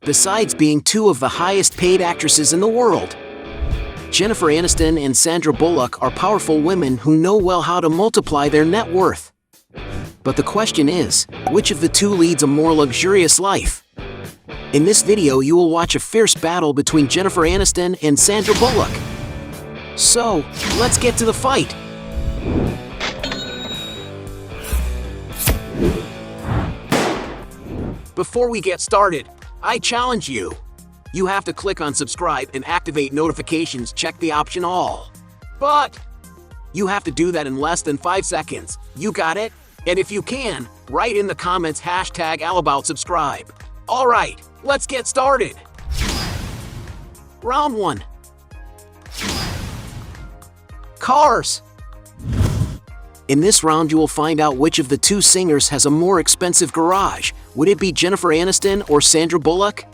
besides being two of the highest paid actresses in the world. Jennifer Aniston and Sandra Bullock are powerful women who know well how to multiply their net worth. But the question is, which of the two leads a more luxurious life? In this video you will watch a fierce battle between Jennifer Aniston and Sandra Bullock. So, let's get to the fight. Before we get started, I challenge you. You have to click on subscribe and activate notifications, check the option all. But you have to do that in less than 5 seconds. You got it? And if you can, write in the comments #allaboutSubscribe. Alright, let's get started. Round 1. Cars. In this round you will find out which of the two singers has a more expensive garage. Would it be Jennifer Aniston or Sandra Bullock?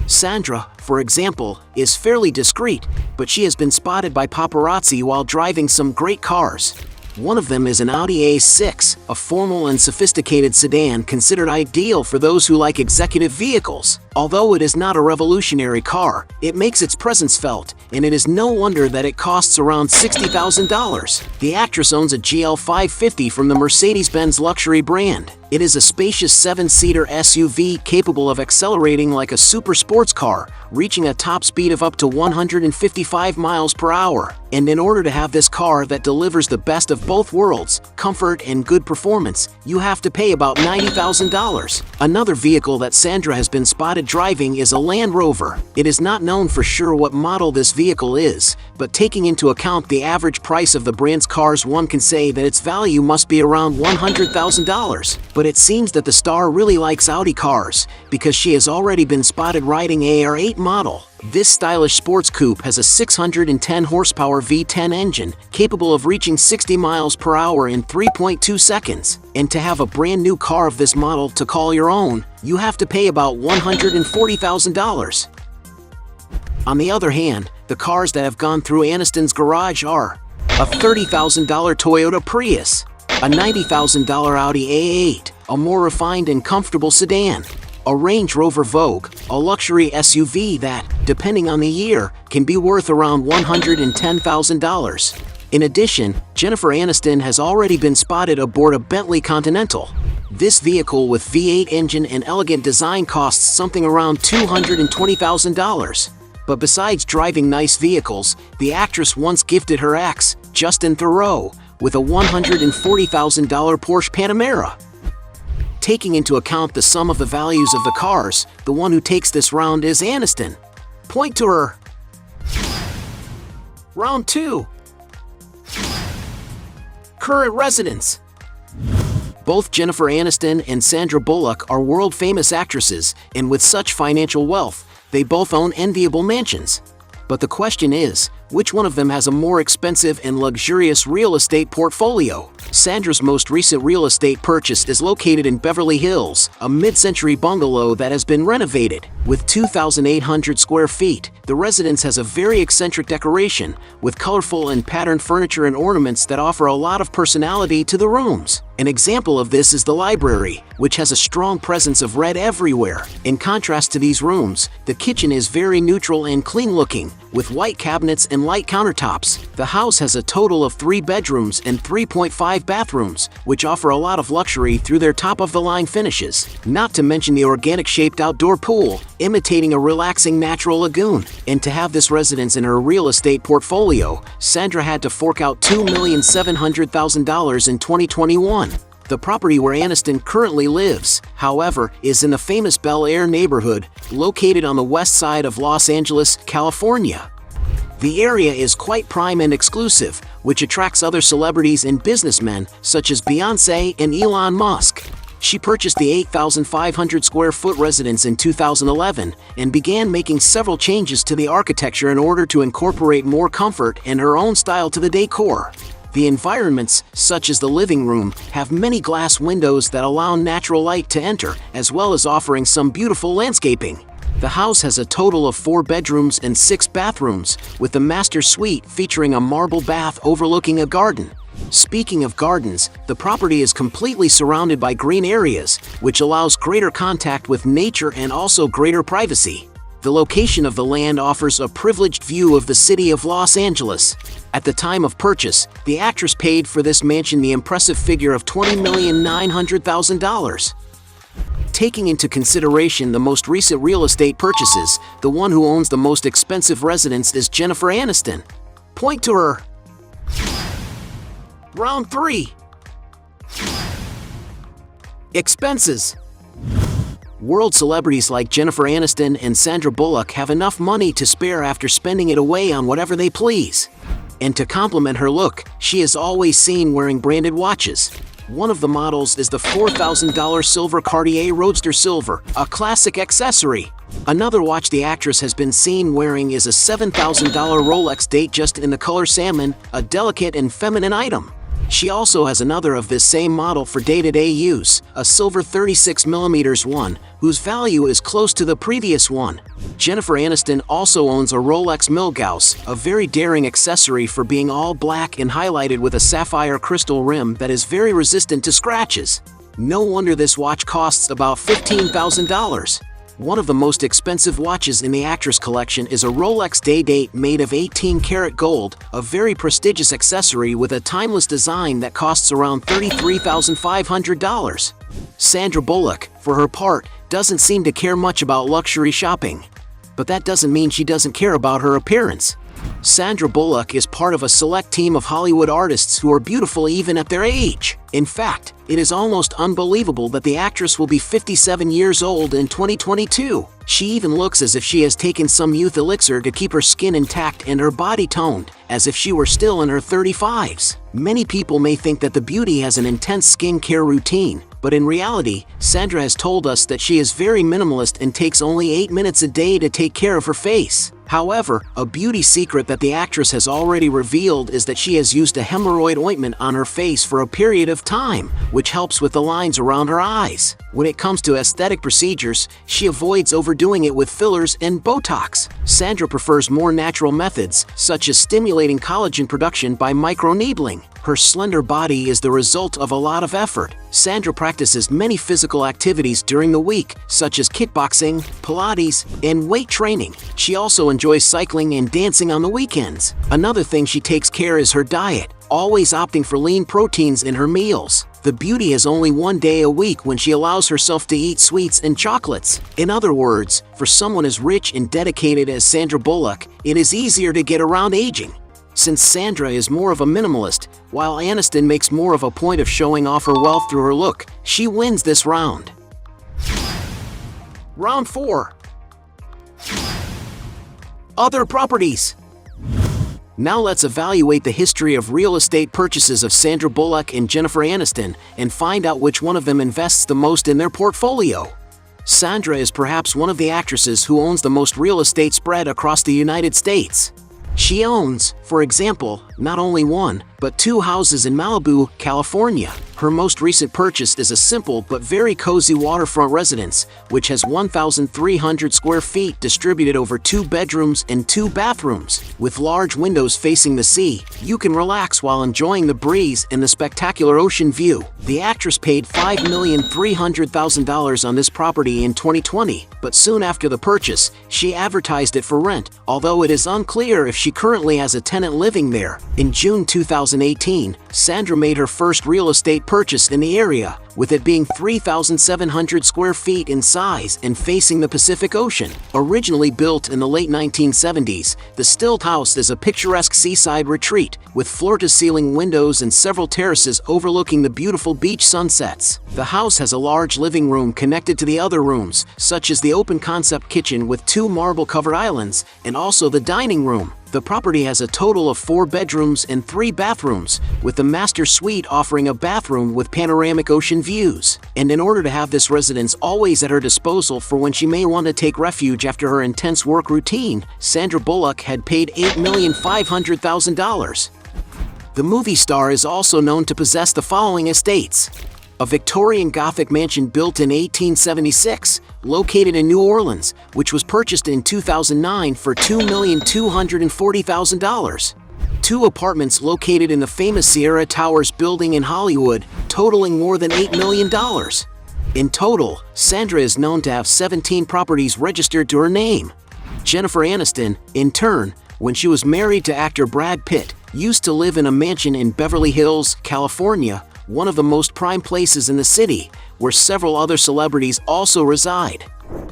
Sandra, for example, is fairly discreet, but she has been spotted by paparazzi while driving some great cars. One of them is an Audi A6, a formal and sophisticated sedan considered ideal for those who like executive vehicles. Although it is not a revolutionary car, it makes its presence felt, and it is no wonder that it costs around $60,000. The actress owns a GL 550 from the Mercedes-Benz luxury brand. It is a spacious 7-seater SUV capable of accelerating like a super sports car, reaching a top speed of up to 155 miles per hour. And in order to have this car that delivers the best of both worlds, comfort and good performance, you have to pay about $90,000. Another vehicle that Sandra has been spotted driving is a Land Rover. It is not known for sure what model this vehicle is, but taking into account the average price of the brand's cars, one can say that its value must be around $100,000. But it seems that the star really likes Audi cars, because she has already been spotted riding a R8 model. This stylish sports coupe has a 610 horsepower V10 engine, capable of reaching 60 miles per hour in 3.2 seconds. And to have a brand new car of this model to call your own, you have to pay about $140,000. On the other hand, the cars that have gone through Aniston's garage are a $30,000 Toyota Prius, a $90,000 Audi A8, a more refined and comfortable sedan, a Range Rover Vogue, a luxury SUV that, depending on the year, can be worth around $110,000. In addition, Jennifer Aniston has already been spotted aboard a Bentley Continental. This vehicle with V8 engine and elegant design costs something around $220,000. But besides driving nice vehicles, the actress once gifted her ex, Justin Theroux, with a $140,000 Porsche Panamera. Taking into account the sum of the values of the cars, the one who takes this round is Aniston. Point to her. Round 2. Current residence. Both Jennifer Aniston and Sandra Bullock are world-famous actresses, and with such financial wealth, they both own enviable mansions. But the question is, which one of them has a more expensive and luxurious real estate portfolio? Sandra's most recent real estate purchase is located in Beverly Hills, a mid-century bungalow that has been renovated. With 2,800 square feet, the residence has a very eccentric decoration, with colorful and patterned furniture and ornaments that offer a lot of personality to the rooms. An example of this is the library, which has a strong presence of red everywhere. In contrast to these rooms, the kitchen is very neutral and clean-looking, with white cabinets and light countertops. The house has a total of 3 bedrooms and 3.5 bathrooms, which offer a lot of luxury through their top-of-the-line finishes. Not to mention the organic-shaped outdoor pool, imitating a relaxing natural lagoon. And to have this residence in her real estate portfolio, Sandra had to fork out $2,700,000 in 2021. The property where Aniston currently lives, however, is in the famous Bel Air neighborhood, located on the west side of Los Angeles, California. The area is quite prime and exclusive, which attracts other celebrities and businessmen such as Beyoncé and Elon Musk. She purchased the 8,500 square foot residence in 2011 and began making several changes to the architecture in order to incorporate more comfort and her own style to the decor. The environments, such as the living room, have many glass windows that allow natural light to enter, as well as offering some beautiful landscaping. The house has a total of 4 bedrooms and 6 bathrooms, with the master suite featuring a marble bath overlooking a garden. Speaking of gardens, the property is completely surrounded by green areas, which allows greater contact with nature and also greater privacy. The location of the land offers a privileged view of the city of Los Angeles. At the time of purchase, the actress paid for this mansion the impressive figure of $20,900,000. Taking into consideration the most recent real estate purchases, the one who owns the most expensive residence is Jennifer Aniston. Point to her. Round 3. Expenses. World celebrities like Jennifer Aniston and Sandra Bullock have enough money to spare after spending it away on whatever they please. And to complement her look, she is always seen wearing branded watches. One of the models is the $4,000 silver Cartier Roadster Silver, a classic accessory. Another watch the actress has been seen wearing is a $7,000 Rolex Datejust in the color salmon, a delicate and feminine item. She also has another of this same model for day-to-day use, a silver 36mm one, whose value is close to the previous one. Jennifer Aniston also owns a Rolex Milgauss, a very daring accessory for being all black and highlighted with a sapphire crystal rim that is very resistant to scratches. No wonder this watch costs about $15,000. One of the most expensive watches in the actress collection is a Rolex Day-Date made of 18-karat gold, a very prestigious accessory with a timeless design that costs around $33,500. Sandra Bullock, for her part, doesn't seem to care much about luxury shopping. But that doesn't mean she doesn't care about her appearance. Sandra Bullock is part of a select team of Hollywood artists who are beautiful even at their age. In fact, it is almost unbelievable that the actress will be 57 years old in 2022. She even looks as if she has taken some youth elixir to keep her skin intact and her body toned, as if she were still in her 35s. Many people may think that the beauty has an intense skincare routine, but in reality, Sandra has told us that she is very minimalist and takes only 8 minutes a day to take care of her face. However, a beauty secret that the actress has already revealed is that she has used a hemorrhoid ointment on her face for a period of time, which helps with the lines around her eyes. When it comes to aesthetic procedures, she avoids overdoing it with fillers and Botox. Sandra prefers more natural methods, such as stimulating collagen production by microneedling. Her slender body is the result of a lot of effort. Sandra practices many physical activities during the week, such as kickboxing, Pilates, and weight training. She also enjoys cycling and dancing on the weekends. Another thing she takes care is her diet, always opting for lean proteins in her meals. The beauty has only one day a week when she allows herself to eat sweets and chocolates. In other words, for someone as rich and dedicated as Sandra Bullock, it is easier to get around aging. Since Sandra is more of a minimalist, while Aniston makes more of a point of showing off her wealth through her look, she wins this round. Round 4. Other properties. Now let's evaluate the history of real estate purchases of Sandra Bullock and Jennifer Aniston and find out which one of them invests the most in their portfolio. Sandra is perhaps one of the actresses who owns the most real estate spread across the United States. She owns, for example, not only one, but 2 houses in Malibu, California. Her most recent purchase is a simple but very cozy waterfront residence, which has 1,300 square feet distributed over 2 bedrooms and 2 bathrooms. With large windows facing the sea, you can relax while enjoying the breeze and the spectacular ocean view. The actress paid $5,300,000 on this property in 2020, but soon after the purchase, she advertised it for rent, although it is unclear if she currently has a tenant living there. In June 2018, Sandra made her first real estate purchase in the area, with it being 3,700 square feet in size and facing the Pacific Ocean. Originally built in the late 1970s, the Stilt House is a picturesque seaside retreat, with floor-to-ceiling windows and several terraces overlooking the beautiful beach sunsets. The house has a large living room connected to the other rooms, such as the open-concept kitchen with 2 marble-covered islands, and also the dining room. The property has a total of 4 bedrooms and 3 bathrooms, with the master suite offering a bathroom with panoramic ocean views. And in order to have this residence always at her disposal for when she may want to take refuge after her intense work routine, Sandra Bullock had paid $8,500,000. The movie star is also known to possess the following estates: a Victorian Gothic mansion built in 1876, located in New Orleans, which was purchased in 2009 for $2,240,000. 2 apartments located in the famous Sierra Towers building in Hollywood, totaling more than $8 million. In total, Sandra is known to have 17 properties registered to her name. Jennifer Aniston, in turn, when she was married to actor Brad Pitt, used to live in a mansion in Beverly Hills, California, one of the most prime places in the city, where several other celebrities also reside.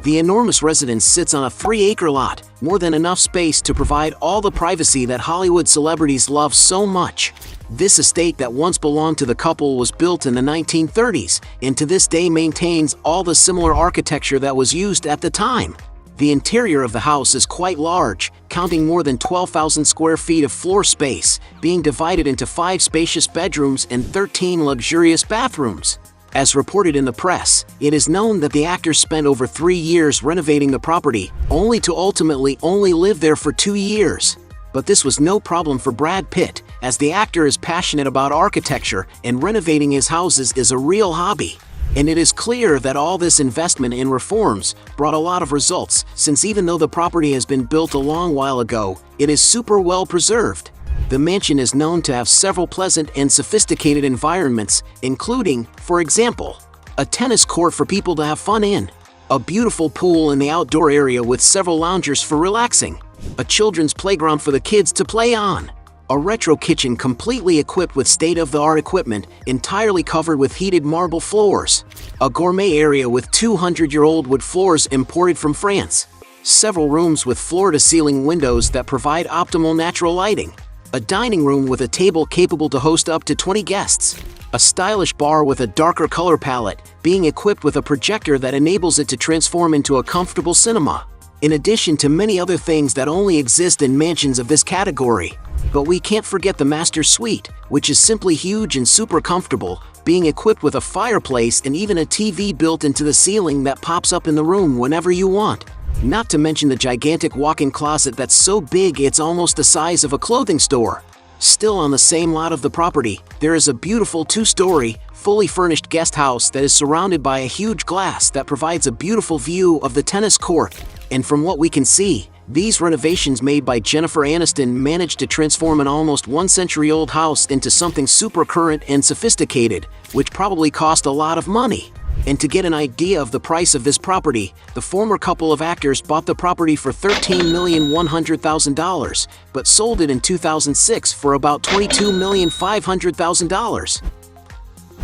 The enormous residence sits on a 3-acre lot, more than enough space to provide all the privacy that Hollywood celebrities love so much. This estate that once belonged to the couple was built in the 1930s, and to this day maintains all the similar architecture that was used at the time. The interior of the house is quite large, counting more than 12,000 square feet of floor space, being divided into 5 spacious bedrooms and 13 luxurious bathrooms. As reported in the press, it is known that the actor spent over 3 years renovating the property, only to ultimately only live there for 2 years. But this was no problem for Brad Pitt, as the actor is passionate about architecture and renovating his houses is a real hobby. And it is clear that all this investment in reforms brought a lot of results, since even though the property has been built a long while ago, it is super well preserved. The mansion is known to have several pleasant and sophisticated environments, including, for example, a tennis court for people to have fun in, a beautiful pool in the outdoor area with several loungers for relaxing, a children's playground for the kids to play on, a retro kitchen completely equipped with state-of-the-art equipment entirely covered with heated marble floors, a gourmet area with 200-year-old wood floors imported from France, several rooms with floor-to-ceiling windows that provide optimal natural lighting, a dining room with a table capable to host up to 20 guests, a stylish bar with a darker color palette, being equipped with a projector that enables it to transform into a comfortable cinema, in addition to many other things that only exist in mansions of this category. But we can't forget the master suite, which is simply huge and super comfortable, being equipped with a fireplace and even a TV built into the ceiling that pops up in the room whenever you want. Not to mention the gigantic walk-in closet that's so big it's almost the size of a clothing store. Still on the same lot of the property, there is a beautiful 2-story, fully furnished guest house that is surrounded by a huge glass that provides a beautiful view of the tennis court. And from what we can see, these renovations made by Jennifer Aniston managed to transform an almost 1-century-old house into something super current and sophisticated, which probably cost a lot of money. And to get an idea of the price of this property, the former couple of actors bought the property for $13,100,000, but sold it in 2006 for about $22,500,000.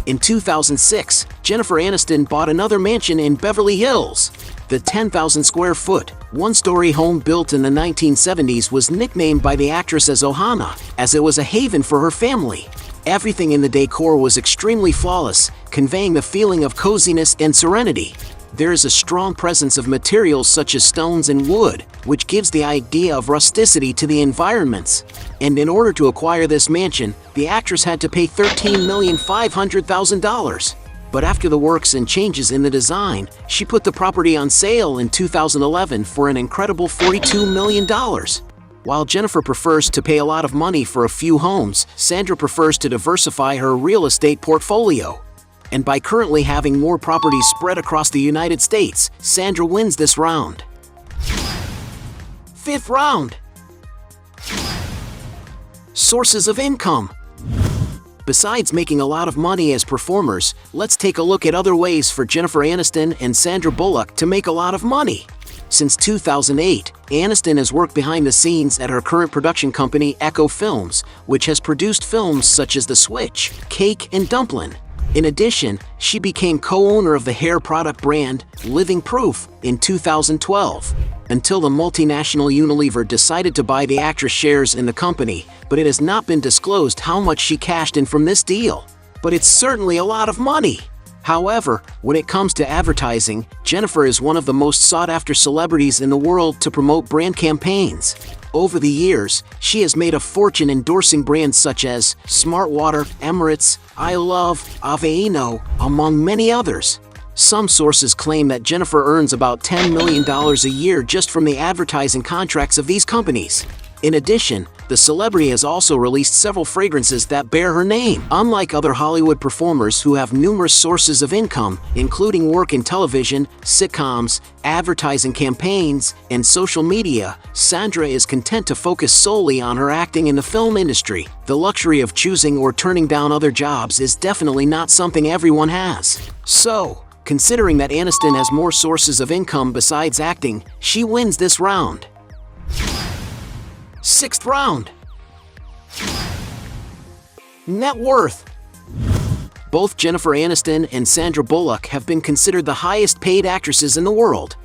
In 2006, Jennifer Aniston bought another mansion in Beverly Hills. The 10,000 square foot, 1-story home built in the 1970s was nicknamed by the actress as Ohana, as it was a haven for her family. Everything in the decor was extremely flawless, conveying the feeling of coziness and serenity. There is a strong presence of materials such as stones and wood, which gives the idea of rusticity to the environments. And in order to acquire this mansion, the actress had to pay $13,500,000. But after the works and changes in the design, she put the property on sale in 2011 for an incredible $42 million. While Jennifer prefers to pay a lot of money for a few homes, Sandra prefers to diversify her real estate portfolio. And by currently having more properties spread across the United States, Sandra wins this round. 5th round. Sources of income. Besides making a lot of money as performers, let's take a look at other ways for Jennifer Aniston and Sandra Bullock to make a lot of money. Since 2008, Aniston has worked behind the scenes at her current production company Echo Films, which has produced films such as The Switch, Cake, and Dumplin'. In addition, she became co-owner of the hair product brand Living Proof in 2012, until the multinational Unilever decided to buy the actress shares in the company, but it has not been disclosed how much she cashed in from this deal. But it's certainly a lot of money. However, when it comes to advertising, Jennifer is one of the most sought-after celebrities in the world to promote brand campaigns. Over the years, she has made a fortune endorsing brands such as Smart Water, Emirates, I Love, Aveeno, among many others. Some sources claim that Jennifer earns about $10 million a year just from the advertising contracts of these companies. In addition, the celebrity has also released several fragrances that bear her name. Unlike other Hollywood performers who have numerous sources of income, including work in television, sitcoms, advertising campaigns, and social media, Sandra is content to focus solely on her acting in the film industry. The luxury of choosing or turning down other jobs is definitely not something everyone has. So, considering that Aniston has more sources of income besides acting, she wins this round. 6th round. Net worth. Both Jennifer Aniston and Sandra Bullock have been considered the highest paid actresses in the world.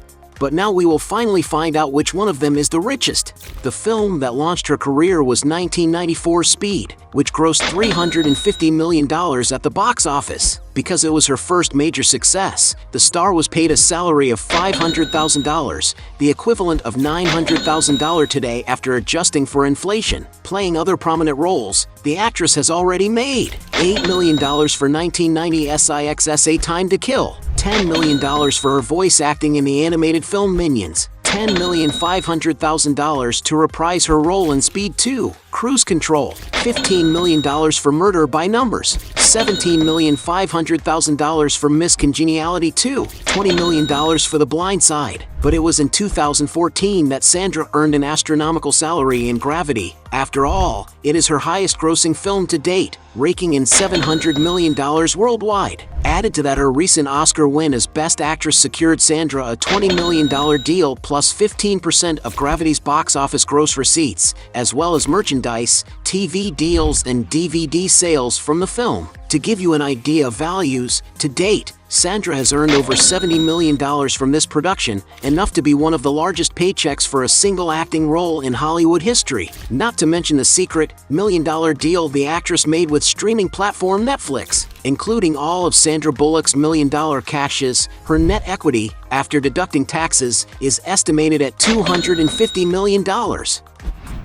But now we will finally find out which one of them is the richest. The film that launched her career was 1994's Speed, which grossed $350 million at the box office. Because it was her first major success, the star was paid a salary of $500,000, the equivalent of $900,000 today after adjusting for inflation. Playing other prominent roles, the actress has already made $8 million for 1990's SIX's Time to Kill, $10 million for her voice acting in the animated film Minions, $10,500,000 to reprise her role in Speed 2, Cruise Control, $15 million for Murder by Numbers, $17,500,000 for Miss Congeniality 2, $20 million for The Blind Side. But it was in 2014 that Sandra earned an astronomical salary in Gravity. After all, it is her highest-grossing film to date, raking in $700 million worldwide. Added to that, her recent Oscar win as Best Actress secured Sandra a $20 million deal plus 15% of Gravity's box office gross receipts, as well as merchandise, TV deals, and DVD sales from the film. To give you an idea of values, to date, Sandra has earned over $70 million from this production, enough to be one of the largest paychecks for a single acting role in Hollywood history. Not to mention the secret, million-dollar deal the actress made with streaming platform Netflix. Including all of Sandra Bullock's million-dollar cashes, her net equity, after deducting taxes, is estimated at $250 million.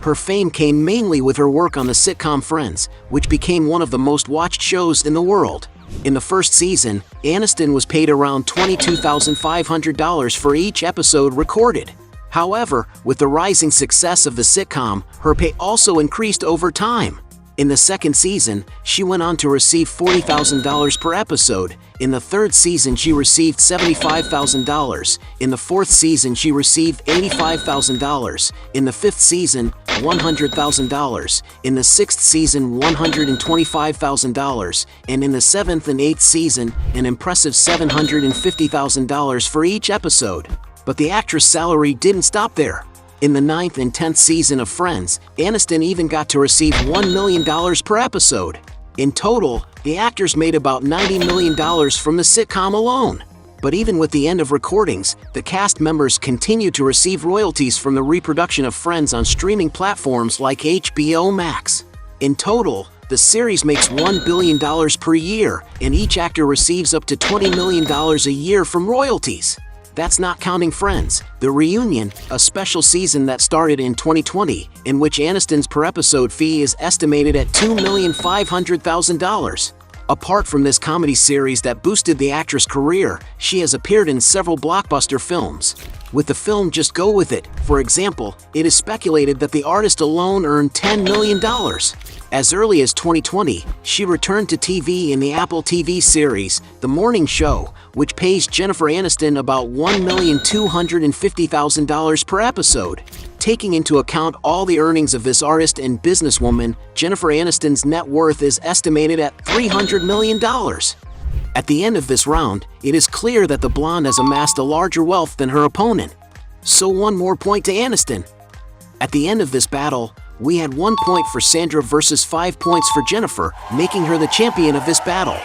Her fame came mainly with her work on the sitcom Friends, which became one of the most watched shows in the world. In the first season, Aniston was paid around $22,500 for each episode recorded. However, with the rising success of the sitcom, her pay also increased over time. In the second season, she went on to receive $40,000 per episode. In the third season, she received $75,000. In the fourth season, she received $85,000. In the fifth season, $100,000. In the sixth season, $125,000. And in the seventh and eighth season, an impressive $750,000 for each episode. But the actress' salary didn't stop there. In the 9th and 10th season of Friends, Aniston even got to receive $1 million per episode. In total, the actors made about $90 million from the sitcom alone. But even with the end of recordings, the cast members continue to receive royalties from the reproduction of Friends on streaming platforms like HBO Max. In total, the series makes $1 billion per year, and each actor receives up to $20 million a year from royalties. That's not counting Friends, The Reunion, a special season that started in 2020, in which Aniston's per episode fee is estimated at $2,500,000. Apart from this comedy series that boosted the actress' career, she has appeared in several blockbuster films. With the film Just Go With It, for example, it is speculated that the artist alone earned $10 million. As early as 2020, she returned to TV in the Apple TV series, The Morning Show, which pays Jennifer Aniston about $1,250,000 per episode. Taking into account all the earnings of this artist and businesswoman, Jennifer Aniston's net worth is estimated at $300 million. At the end of this round, it is clear that the blonde has amassed a larger wealth than her opponent. So 1 more point to Aniston. At the end of this battle, we had 1 point for Sandra versus 5 points for Jennifer, making her the champion of this battle.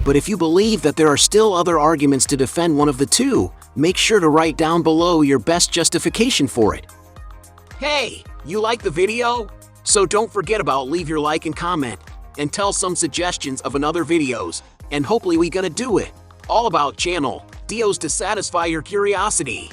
But if you believe that there are still other arguments to defend one of the two, make sure to write down below your best justification for it. Hey, you like the video? So don't forget about leave your like and comment, and tell some suggestions of another videos, and hopefully we gonna do it. All about channel, Dios to satisfy your curiosity.